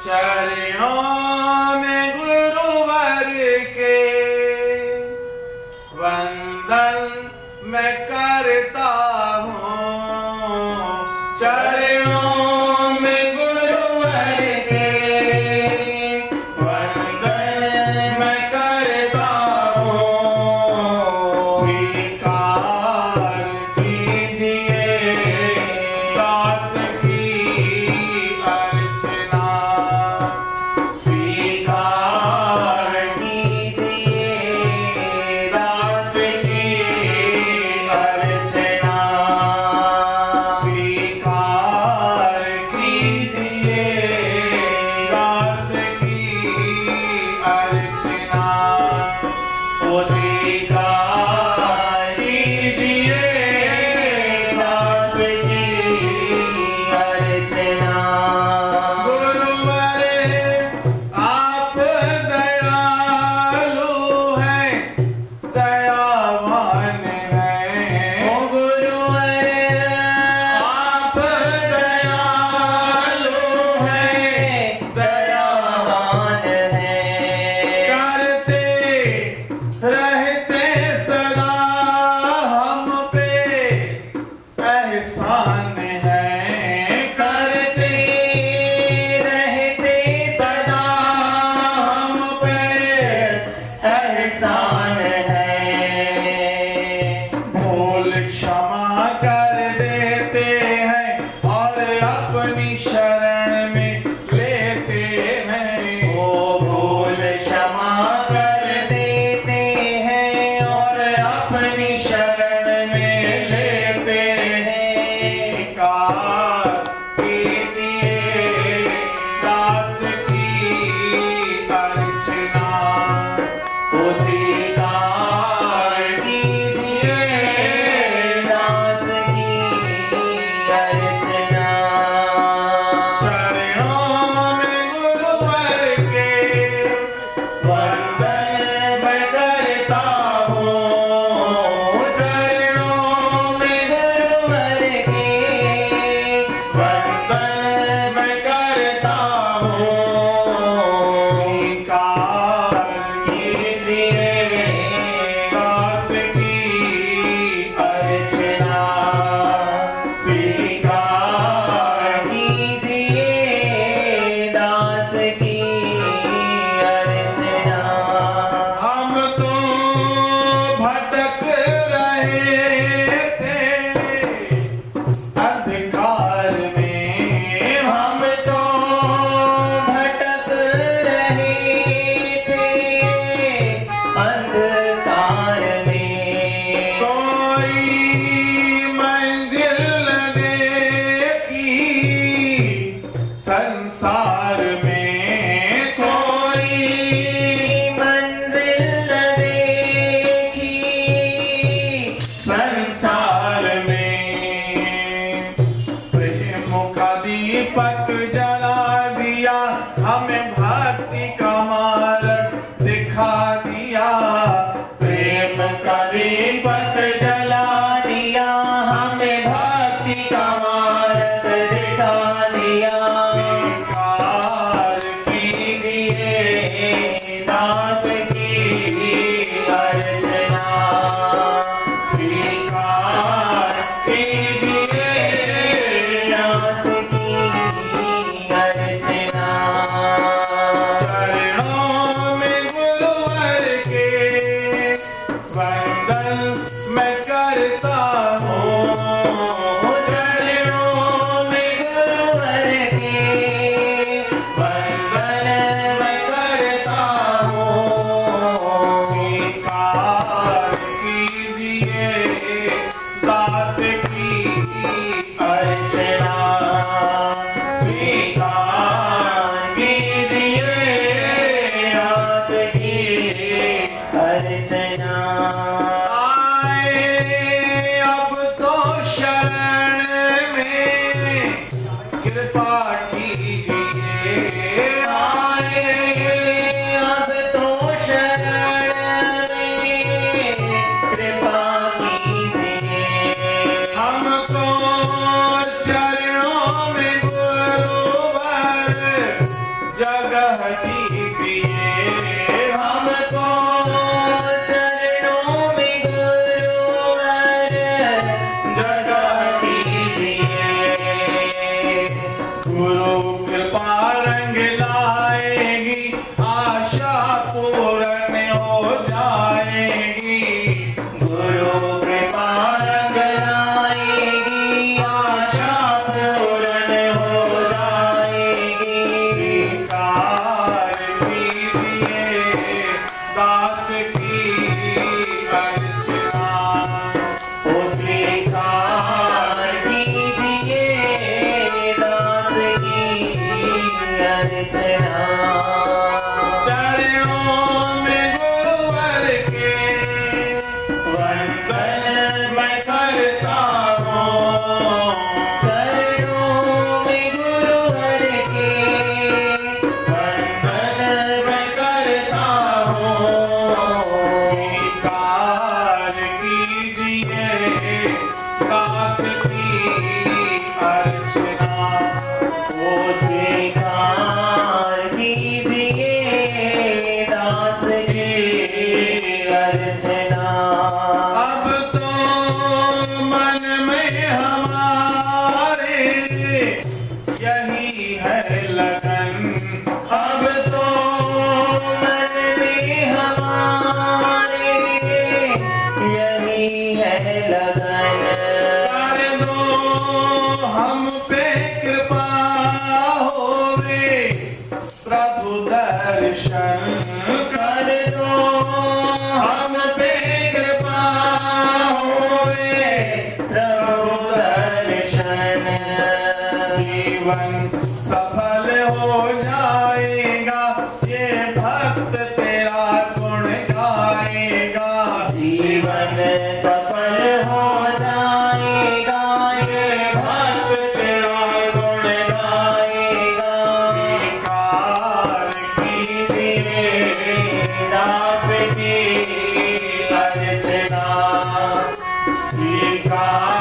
चरणों में गुरुवर के वंदन मैं करता हूँ। चरणों में गुरुवर के वंदन मैं करता हूँ। स्वीकार कीजिए दास की अर्चना। स्वीकार कीजिए दास की अर्चना। स्वीकार कीजिए दास की अर्चना। ओ स्वीकार कीजिए दास की अर्चना। गुरुवर आप दयालु हैं, दयावान हैं। ओ गुरुवर आप दयालु हैं, दयावान हैं। करते रहते सदा हम पे एहसान है। करते रहते सदा हम पे एहसान है। भूल क्षमा कर देते हैं और अपनी शरण में लेते हैं। ओ भूल क्षमा कर देते हैं और अपनी शरण में लेते हैं। स्वीकार कीजिए दास की अर्चना। ओ स्वीकार कीजिए दास की अर्चना। चरणों में गुरुवर के वंदन मैं करता हूँ। चरणों में गुरुवर के वंदन मैं करता हूँ। स्वीकार कीजिए दास की अर्चना। स्वीकार कीजिए दास की अर्चना। हम तो भटक रहे थे अंधकार में। हम तो भटक रहे थे अंधकार में। कोई मंजिल न देखी संसार में। कोई मंजिल न देखी संसार में। प्रेम का दीपक जला दिया, हमें भक्ति का मार्ग दिखा दिया। प्रेम का दीपक जला दिया, हमें भक्ति का मार्ग दिखा दिया। स्वीकार कीजिए दास की अर्चना। स्वीकार कीजिए दास की अर्चना। चरणों में गुरुवर के वंदन मैं करता हूँ। चरणों में गुरुवर के वंदन मैं करता हूँ। स्वीकार कीजिए दास की अर्चना। स्वीकार कीजिए दास की अर्चना। आए अब तो शरण में कृपा कीजिए। आए अब तो शरण में कृपा कीजिए। हमको चरणों में गुरुवर जगह दीजिए हमको चरणों में गुरुवर जगह दीजिए। गुरु कृपा रंग लाएगी आशा पूर्ण हो जाएगी। गुरु कृपा रंग लाएगी आशा पूर्ण हो जाएगी। स्वीकार कीजिए दास की अर्चना ओ स्वीकार कीजिए दास की अर्चना। चरणों में गुरुवर के वंदन मैं करता हूँ। चरणों में गुरुवर के वंदन मैं करता हूँ। स्वीकार कीजिए दास की अर्चना ओ स्वीकार कीजिए दास की अर्चना। अब तो मन में हमारे यही है लगन। अब तो मन में हमारे यही है लगन। कर दो हम पे कृपा होवे प्रभु दर्शन। कर दो हम पे कृपा होवे प्रभु दर्शन। जीवन सफल हो जाएगा ये भक्त तेरा गुण गाएगा। जीवन सफल हो जाएगा ये भक्त तेरा गुण गाएगा। स्वीकार कीजिए दास की अर्चना। स्वीकार